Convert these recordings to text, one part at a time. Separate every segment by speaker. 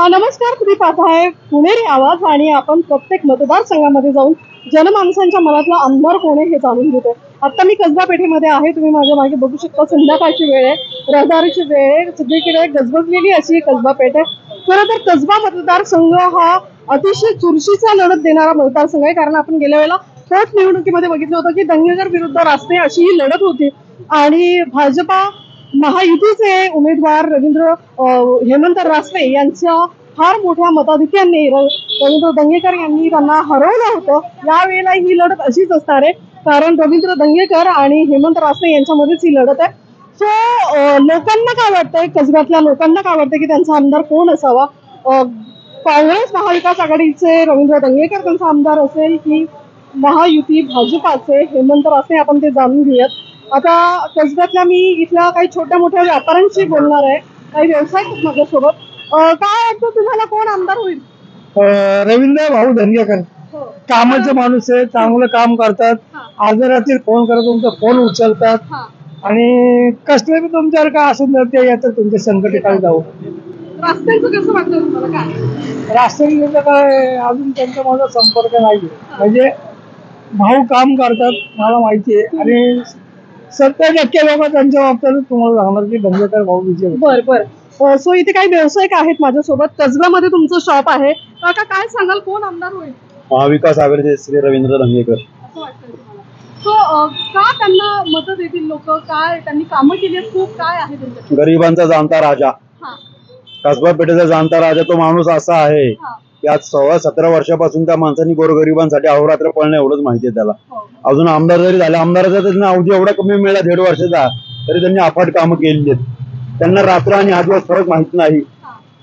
Speaker 1: नमस्कार, तुम्ही पाहताय पुणेरी आवाज आणि आपण प्रत्येक मतदारसंघामध्ये जाऊन जनमानसांच्या मनातला आमदार कोण आहे हे जाणून घेतोय. आता मी कसबा पेठेमध्ये आहे. तुम्ही माझ्या मागे बघू शकता, संध्याकाळची वेळ आहे, रहदारीची वेळ आहे, सगळीकडे गजबजलेली अशी कसबा पेठ आहे. खरं तर कसबा मतदारसंघ हा अतिशय चुरशीचा लढत देणारा मतदारसंघ आहे, कारण आपण गेल्या वेळेला पोटनिवडणुकीमध्ये बघितलं होतं की दंगेकर विरुद्ध रासने अशी ही लढत होती आणि भाजपा महायुतीचे उमेदवार हेमंत रासने यांच्या फार मोठ्या मताधिक्याने रवींद्र दंगेकर यांनी त्यांना हरवलं होतं. यावेळेला ही लढत अशीच असणार आहे, कारण रवींद्र दंगेकर आणि हेमंत रासने यांच्यामध्येच ही लढत आहे. सो लोकांना काय वाटतंय, कसब्यातल्या लोकांना काय वाटतं की त्यांचा आमदार कोण असावा? काँग्रेस महाविकास आघाडीचे रवींद्र दंगेकर त्यांचा आमदार असेल की महायुती भाजपाचे हेमंत रासने, आपण ते जाणून घेऊयात. आता कसब्यातल्या मी इथल्या काही छोट्या मोठ्या व्यापाऱ्यांशी बोलणार आहे, काही व्यवसाय माझ्यासोबत. काय वाटतं तुम्हाला कोण आमदार होईल?
Speaker 2: रवींद्र भाऊ धंगेकर
Speaker 1: हो.
Speaker 2: कामाचे माणूस आहे, चांगलं काम करतात. आजारातील फोन करत तुमचा फोन उचलतात
Speaker 1: हा.
Speaker 2: आणि कसले बी तुमच्यावर काय असेल तर ते येतात तुमच्या संकटी काळी जाऊ.
Speaker 1: रस्त्यांचं कसं वाटतं तुम्हाला? काय
Speaker 2: राष्ट्रवादीचं काय अजून त्यांचा माझा संपर्क नाही, म्हणजे भाऊ काम करतात मला माहिती आहे आणि 70% लोक त्यांच्या बाबतीत तुम्हाला सांगणार की धंगेकर भाऊ विजय.
Speaker 1: बर बर. सो इथे काही व्यावसायिक आहेत माझ्यासोबत. कसब्यामध्ये तुमचं शॉप आहे. काका, काय सांगाल, कोण आमदार होईल?
Speaker 3: महाविकास आघाडीचे श्री रवींद्र दंगेकर.
Speaker 1: असं वाटतं तुम्हाला? सो का त्यांना मतं देतील लोक? काय त्यांनी कामं केली आहेत खूप? काय आहे त्यांच्या?
Speaker 3: गरिबांचा जाणता राजा,
Speaker 1: हा
Speaker 3: कसबा पेठेचा जाणता राजा तो माणूस असा आहे
Speaker 1: हा.
Speaker 3: की आज 16-17 वर्षापासून त्या माणसांनी गोरगरिबांसाठी अहोरात्र पळणं एवढंच माहिती आहे त्याला.
Speaker 1: हो.
Speaker 3: अजून आमदार जरी झाले, आमदाराचा त्यांना अवधी एवढा कमी मिळाला 1.5 वर्षाचा, तरी त्यांनी अफाट कामं केलेली आहेत. त्यांना रात्र आणि हा दिवस फरक माहित नाही.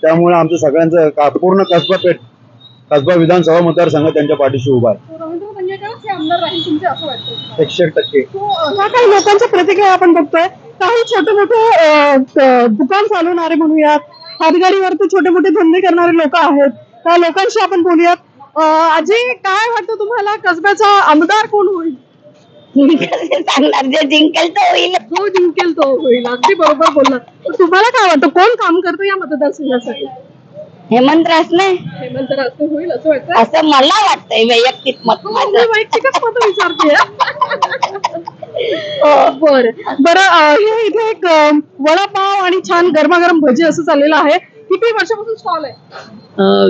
Speaker 3: त्यामुळे आमचं सगळ्यांचं पूर्ण कसबा पेठ, कसबा विधानसभा मतदारसंघ त्यांच्या पाठीशी उभा आहे.
Speaker 1: रवींद्र दंगेकरच हे आमदार राहील तुमचे असं वाटतं?
Speaker 3: 100%.
Speaker 1: ह्या काही लोकांच्या प्रतिक्रिया आपण बघतोय. काही छोटे मोठे दुकान चालवणारे म्हणूयात, हातगाडीवरती छोटे मोठे धंदे करणारे लोक आहेत, त्या लोकांशी आपण बोलूयात. आजी, काय वाटतं तुम्हाला, कसब्याचा आमदार कोण होईल?
Speaker 4: सांगणार जे जिंकेल तो होईल.
Speaker 1: जो जिंकेल तो होईल. अगदी बरोबर बोलला. तुम्हाला काय वाटतं, कोण काम करतं या मतदारसंघासाठी?
Speaker 4: हेमंत रासने
Speaker 1: हेमंत रासने होईल असं वाटतं?
Speaker 4: असं मला वाटतंय, वैयक्तिक मत माझं.
Speaker 1: मी वैयक्तिकच मत विचारते. बरं, हे इथे एक वडापाव आणि छान गरमागरम भजी असं चाललेलं आहे. किती वर्षापासून स्टॉल आहे?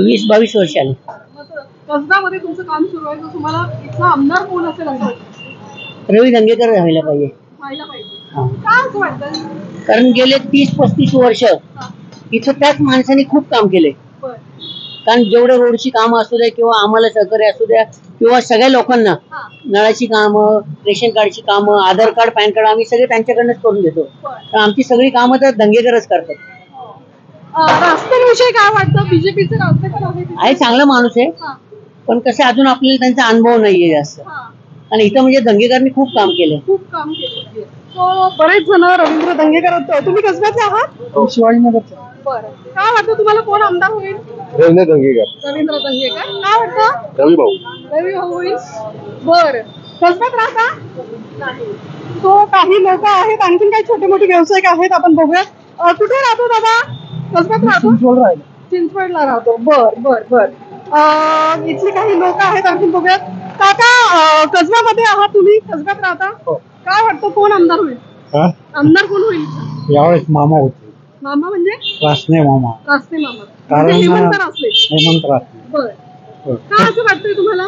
Speaker 4: 20-22 वर्षांनी.
Speaker 1: कसब्यामध्ये तुमचं काम सुरू आहे, तर तुम्हाला इथला आमदार कोण असेल असं वाटतं?
Speaker 4: रवी दंगेकर राहायला पाहिजे.
Speaker 1: व्हायला पाहिजे. का असं वाटतं?
Speaker 4: कारण गेले 30-35 वर्ष इथं त्याच माणसाने खूप काम केले.
Speaker 1: बरं.
Speaker 4: कारण जेवढे रोडची कामं असू द्या किंवा आम्हाला सहकार्य असू द्या किंवा सगळ्या लोकांना नळाची कामं, रेशन कार्डची कामं, आधार कार्ड, पॅन कार्ड आम्ही सगळे त्यांच्याकडनंच करून घेतो. तर आमची सगळी कामं तर दंगेकरच करतात.
Speaker 1: रस्त्यांविषयी काय वाटतं? बीजेपीचे रस्तेकर
Speaker 4: आहे, चांगला माणूस आहे, पण कसं अजून आपल्याला त्यांचा अनुभव नाहीये जास्त. आणि इथं म्हणजे दंगेकरनी खूप काम केलं.
Speaker 1: खूप काम केलं. बरेच जण रवींद्र दंगेकर. तुम्ही कसब्याचे आहात?
Speaker 2: शिवाजीनगरचा.
Speaker 1: बरं. काय वाटतं तुम्हाला, कोण आमदार होईल?
Speaker 3: रवींद्र दंगेकर.
Speaker 1: रवींद्र दंगेकर. काय वाटतं?
Speaker 3: रवी भाऊ.
Speaker 1: रवी भाऊ होईल. बरं. कसब्यात राहता? नाही. तो काही लोक आहेत, आणखीन काही छोटे मोठे व्यावसायिक आहेत, आपण बघूयात. कुठे राहतो दादा? कसब्यात राहतो? चिंचवडला राहतो. बर बर बर. इथले काही लोक आहेत, आणखीन बघूयात. काका, कसब्यामध्ये आहात तुम्ही? कसब्यात राहता? काय वाटतं, कोण आमदार होईल? आमदार कोण होईल?
Speaker 2: यावेळेस मामा होते,
Speaker 1: मामा म्हणजे?
Speaker 2: रासने मामा.
Speaker 1: रासने मामा.
Speaker 2: कारण
Speaker 1: हेमंत रासने.
Speaker 2: हेमंत रासने.
Speaker 1: बर. का असं वाटतंय तुम्हाला?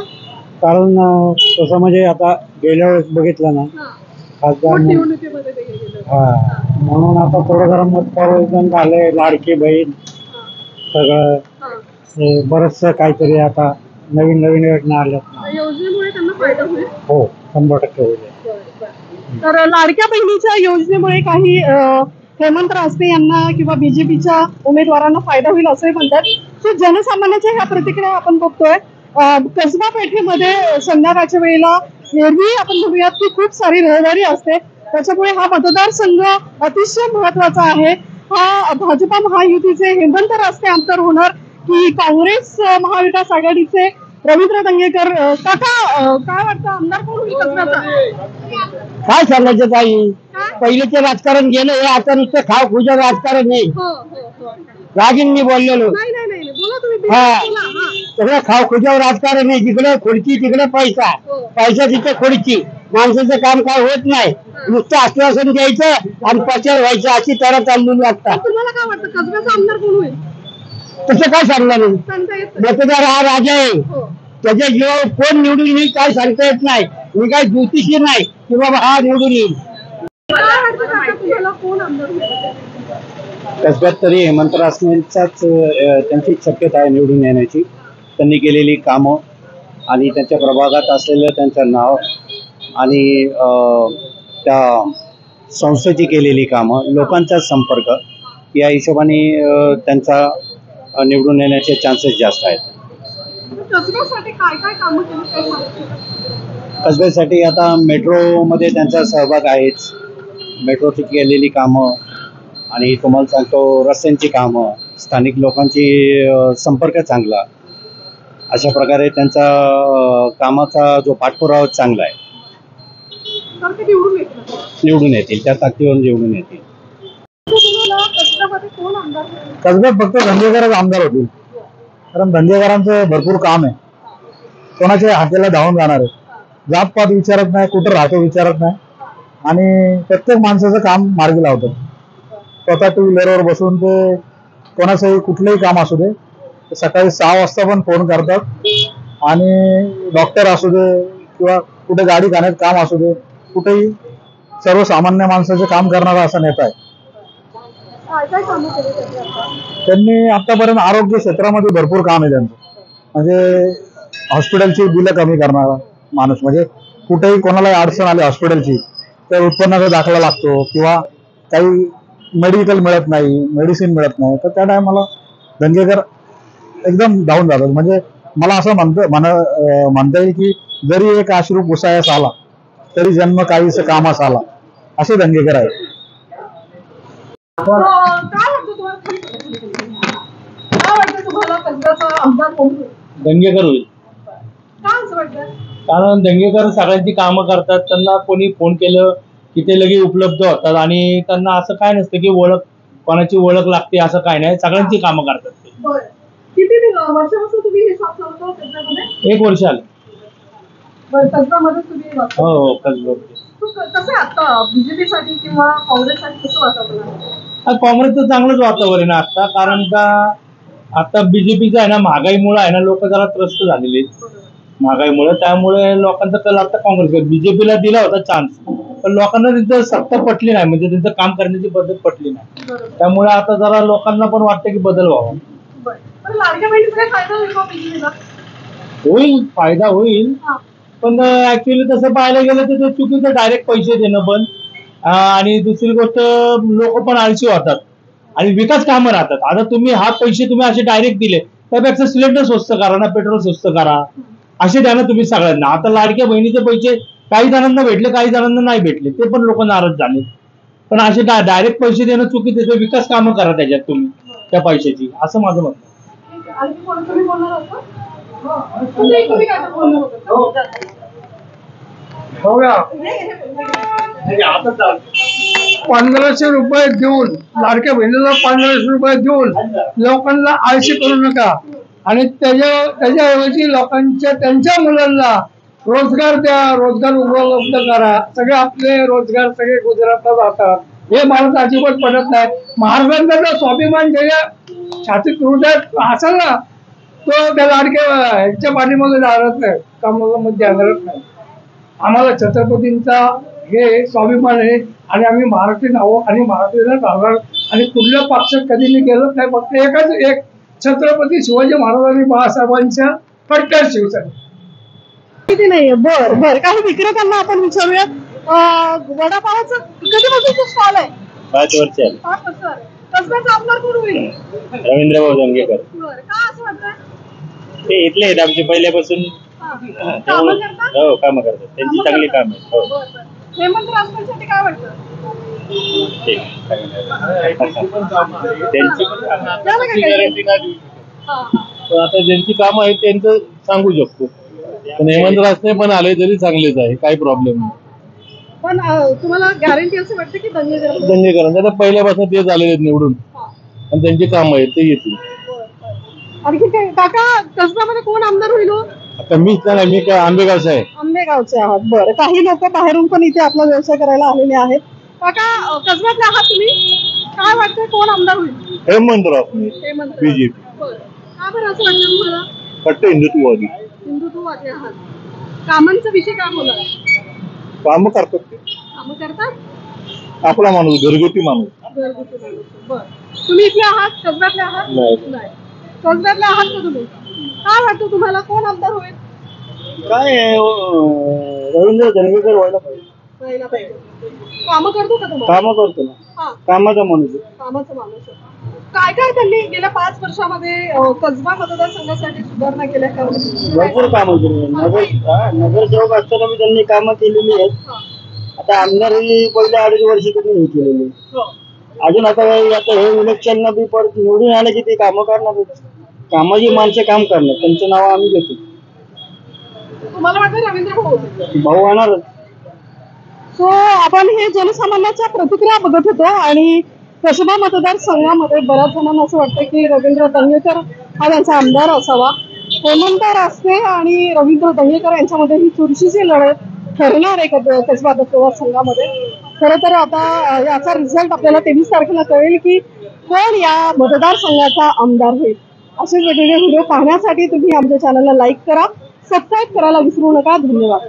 Speaker 2: कारण तसं म्हणजे आता गेल्या वेळेस बघितलं ना खासदार,
Speaker 1: निवडणुकीमध्ये ते गेलेलं.
Speaker 2: हा, म्हणून आता थोडं जरा मत परिवर्तन झालंय. लाडकी बहीण सगळं बरंच काहीतरी आता नवीन नवीन योजना आल्या.
Speaker 1: योजनेमुळे त्यांना फायदा होईल.
Speaker 2: हो, 100% होईल.
Speaker 1: तर लाडक्या बहिणीच्या योजनेमुळे काही हेमंत रासने यांना किंवा बीजेपीच्या उमेदवारांना फायदा होईल असंही म्हणतात. सो जनसामान्याच्या ह्या प्रतिक्रिया आपण बघतोय. कसबा पेठेमध्ये संध्याकाळच्या वेळेला एरवी आपण म्हणूयात की खूप सारी रहदारी असते, त्याच्यामुळे हा मतदारसंघ अतिशय महत्वाचा आहे. हा भाजपा महायुतीचे हेमंत रासने आमदार होणार की काँग्रेस महाविकास आघाडीचे रवींद्र दंगेकर? काका, काय वाटतं, आमदार कोण होईल कसब्याचा?
Speaker 2: काय सांगायचं ताई,
Speaker 1: काय?
Speaker 4: पहिलेचं राजकारण गेलं, हे आता नुसतं खाव खुजा राजकारण नाही.
Speaker 1: हो हो हो
Speaker 4: राजींनी बोललेलो
Speaker 1: नाही नाही नाही बोला तुम्ही
Speaker 4: हा.
Speaker 1: बोला, हा.
Speaker 4: सगळं खाव खुजावर राजकारण नाही. जिकडे खुर्ची तिकडे पैसा,
Speaker 1: हो.
Speaker 4: पैसा तिथे खुर्ची. माणसाचं काम काय होत नाही, नुसतं आश्वासन द्यायचं आणि पचार व्हायचं, अशी तरह चाललेली असतात.
Speaker 1: तुम्हाला काय वाटतं कसब्याचा आमदार कोण होईल
Speaker 4: तसं काय सांगणार नाही.
Speaker 1: सांगता येत नाही.
Speaker 4: मतदार हा राजा आहे,
Speaker 1: हो
Speaker 4: त्याच्या जीवावर कोण निवडून येईल काय सांगता येत नाही. मी काय ज्योतिषी नाही की बाबा हा निवडून येईल.
Speaker 1: काय वाटतं काका तुम्हाला कोण आमदार होईल
Speaker 3: कसब्यात तरी हेमंत रासनेंचाच त्यांची शक्यता आहे निवडून येण्याची. त्यांनी केलेली कामं आणि त्यांच्या प्रभागात असलेलं त्यांचं नाव आणि त्या संस्थेची केलेली कामं, लोकांचा संपर्क, या हिशोबाने त्यांचा निवडून येण्याचे चान्सेस जास्त आहेत.
Speaker 1: कसब्यासाठी काय काय कामं केली काय सांगू
Speaker 3: कसब्यासाठी आता मेट्रोमध्ये त्यांचा सहभाग आहेच. मेट्रोची केलेली कामं आणि तुम्हाला सांगतो रस्त्यांची कामं, स्थानिक लोकांची संपर्क चांगला, अशा प्रकारे त्यांचा कामाचा जो पाठपुरावा चांगला आहे.
Speaker 1: तर ते निवडून येतील
Speaker 3: निवडून येतील, त्या ताकदीवर निवडून येतील.
Speaker 1: तुम्हाला कसब्यामध्ये कोण आमदार होईल
Speaker 2: कसब्यात फक्त धंदेकरच आमदार होतील, कारण धंदेकरांचं भरपूर काम आहे. कोणाच्या हाकेला धावून जाणार आहे, जातपात विचारत नाही, कुठं राहतो विचारत नाही आणि प्रत्येक माणसाचं काम मार्गी लावतात. स्वतः टू व्हीलरवर बसून ते कोणाचंही कुठलंही काम असू दे, ते सकाळी 6 वाजता पण फोन करतात आणि डॉक्टर असू दे किंवा कुठे गाडी खाण्यात काम असू दे, कुठेही सर्वसामान्य माणसाचं काम करणारा असा नेता आहे.
Speaker 1: काय काय कामं केली त्यांनी आता
Speaker 2: त्यांनी आतापर्यंत आरोग्य क्षेत्रामध्ये भरपूर काम आहे त्यांचं. म्हणजे हॉस्पिटलची बिलं कमी करणारा माणूस, म्हणजे कुठेही कोणालाही अडचण आली हॉस्पिटलची तर उत्पन्नाचा दाखला लागतो किंवा काही मेडिकल मिळत नाही, मेडिसिन मिळत नाही, तर त्या टायमाला धंगेकर एकदम धावून जातात. म्हणजे मला असं म्हणता येईल की जरी एक अश्रू पुसायास आला तरी जन्म काहीच कामास आला, असे धंगेकर आहे.
Speaker 1: काय वाटतं तुम्हाला काय वाटतं तुम्हाला कसब्याचा आमदार कोण होईल
Speaker 5: दंगेकर होईल.
Speaker 1: काय असं वाटतं
Speaker 5: कारण दंगेकर सगळ्यांची कामं करतात. त्यांना कोणी फोन केलं की ते लगेच उपलब्ध होतात आणि त्यांना असं काय नसतं की कोणाची ओळख लागते असं काय नाही, सगळ्यांची कामं करतात ते.
Speaker 1: बरं किती वर्षापासून तुम्ही हे चालवता कसब्यामध्ये
Speaker 5: 1 वर्ष आलं.
Speaker 1: बरं कसब्यामध्ये तुम्ही वाचता.
Speaker 5: हो कसं
Speaker 1: कसं आहे आता बीजेपीसाठी किंवा काँग्रेससाठी कसं वातावरण आहे
Speaker 5: काँग्रेसचं चांगलंच वातावरण आहे आता. कारण का आता बीजेपीचं आहे ना, महागाईमुळे आहे ना, लोक जरा त्रस्त झालेले महागाईमुळे. त्यामुळे लोकांचा कल आता काँग्रेस, बीजेपीला दिला होता चान्स, पण लोकांना त्यांचं सत्ता पटली नाही, म्हणजे त्यांचं काम करण्याची पद्धत पटली नाही. त्यामुळे आता जरा लोकांना पण वाटतं की बदल व्हावा.
Speaker 1: बरं लाडक्या बहिणीचा काय फायदा होईल का बीजेपीला
Speaker 5: होईल, फायदा होईल, पण ऍक्च्युअली तसं पाहायला गेलं तर ते चुकीचं डायरेक्ट पैसे देणं पण, आणि दुसरी गोष्ट लोक पण आळशी होतात आणि विकास कामं राहतात. आता तुम्ही पैसे तुम्ही असे डायरेक्ट दिले, त्यापेक्षा सिलेंडर स्वस्त करा ना, पेट्रोल स्वस्त करा, असे द्या ना तुम्ही सगळ्यांना. आता लाडक्या बहिणीचे पैसे काही जणांना भेटले, काही जणांना नाही भेटले, ते पण लोक नाराज झाले. पण असे डायरेक्ट पैसे देणं चुकीचं, विकास कामं करा त्याच्यात तुम्ही त्या पैशाची, असं माझं म्हणणं.
Speaker 1: आणखी कोण तुम्ही बोलणार होता तुम्ही काय बोलणार होता
Speaker 2: 1500 रुपये देऊन, लाडक्या बहिणीला 1500 रुपये देऊन लोकांना आळशी करू नका आणि त्याच्याऐवजी लोकांच्या त्यांच्या मुलांना रोजगार द्या, रोजगार उपलब्ध करा. सगळे आपले रोजगार सगळे गुजरातला जातात, हे मला अजिबात पडत नाही. महाराष्ट्राचा स्वाभिमान ज्याच्या छातीत हृदयात असेल ना, तो त्या लाडक्या ह्याच्या पाठीमागे जाणारच नाही, कामामध्ये जाणारच नाही. आम्हाला छत्रपतींचा हे स्वाभिमान आहे आणि आम्ही महाराष्ट्रीयन आहोत आणि महाराष्ट्रीयनच राहणार आणि कुठल्या पक्षात कधी मी गेलोच नाही. फक्त एकच एक, छत्रपती शिवाजी महाराज आणि बाळासाहेबांच्या कट्टर शिवसेना.
Speaker 1: किती नाहीये. बर काही विक्रेत्यांना आपण विचारूयात. वडापावाचं कधीपासूनचं स्टॉल आहे
Speaker 3: 5 वर्ष आले.
Speaker 1: 5 वर्ष आहे. कसब्याचा आमदार कोण होईल
Speaker 3: रवींद्रभाऊ दंगेकर
Speaker 1: बरं काय असं वाटतं
Speaker 3: ते इथले आहेत आमचे पहिल्यापासून.
Speaker 1: कामं करतात
Speaker 3: हो कामं करतात, त्यांची चांगली काम आहे. हो
Speaker 1: बरं बरं हेमंत रासनेंसाठी काय वाटतं
Speaker 3: ठीक. त्यांची पण कामं
Speaker 5: पण आता ज्यांची कामं आहेत त्यांचं सांगू शकतो, पण हेमंत रासने पण आले तरी चांगलेच आहे, काही प्रॉब्लेम नाही.
Speaker 1: पण तुम्हाला गॅरंटी असं वाटतं की दंगेकर
Speaker 5: दंगेकरांचं आता पहिल्यापासून ते झालेले आहेत निवडून
Speaker 1: हा.
Speaker 5: आणि त्यांची काम आहेत ते येतील.
Speaker 1: आणखी काय काका कसबामध्ये कोण आमदार होईल हो?
Speaker 5: आता मीच नाही, मी काय आंबेगावचा आहे.
Speaker 1: आंबेगावचे आहात. बरं, काही लोक बाहेरून पण इथे आपला व्यवसाय करायला आलेले आहेत. काका कसबातले आहात तुम्ही, काय वाटतं कोण आमदार होईल?
Speaker 5: हेमंतराव
Speaker 1: हेमंत
Speaker 5: बीजेपी.
Speaker 1: बरं, का बरं असं वाटतं तुम्हाला?
Speaker 5: वाटतं हिंदुत्ववादी
Speaker 1: हिंदुत्ववादी आहात. कामांचा विषय काय बोला?
Speaker 5: काम करतात ते.
Speaker 1: कामं करतात.
Speaker 5: आपला माणूस घरगुती माणूस.
Speaker 1: घरगुती माणूस. बरं, तुम्ही इथले आहात, कसब्यातले आहात? नाही. कसब्यातले आहात का तुम्ही? काय वाटतं तुम्हाला कोण आमदार होईल?
Speaker 5: काय रवींद्र दंगेकर व्हायला पाहिजे.
Speaker 1: व्हायला पाहिजे. कामं करतो का तुम्हाला?
Speaker 5: काम करतो ना,
Speaker 1: हा,
Speaker 5: कामाचा माणूस आहे.
Speaker 1: कामाचा माणूस आहे. काय काय त्यांनी गेल्या 5 वर्षामध्ये कसबा मतदारसंघासाठी सुधारणा केल्या का?
Speaker 5: भरपूर कामं केली. नगरसेवक असताना मी त्यांनी कामं केलेली आहेत.
Speaker 1: हा.
Speaker 5: आता आमदारही पहिल्या 2.5 वर्ष त्यांनी हे केलेली.
Speaker 1: हो.
Speaker 5: अजून आता हे इलेक्शन बी परत निवडून आले की ते कामं करणार. कामाची माणसं काम करणार, त्यांचं नाव आम्ही घेतो.
Speaker 1: तुम्हाला वाटतं रवींद्र भाऊ होते?
Speaker 5: भाऊ आणणारच.
Speaker 1: सो आपण हे जनसामान्याच्या प्रतिक्रिया बघत होतो आणि कसबा मतदारसंघामध्ये बऱ्याच जणांना असं वाटतं की रवींद्र दंगेकर हा त्यांचा आमदार असावा. हेमंत रासने आणि रवींद्र दंगेकर यांच्यामध्ये ही चुरशीची लढत ठरणार आहे कसबा मतदारसंघामध्ये. खरं तर आता याचा रिझल्ट आपल्याला 23 तारखेला कळेल की कोण या मतदारसंघाचा आमदार होईल. असेच वेगवेगळे व्हिडिओ पाहण्यासाठी तुम्ही आमच्या चॅनलला लाईक करा, सबस्क्राईब करायला विसरू नका. धन्यवाद.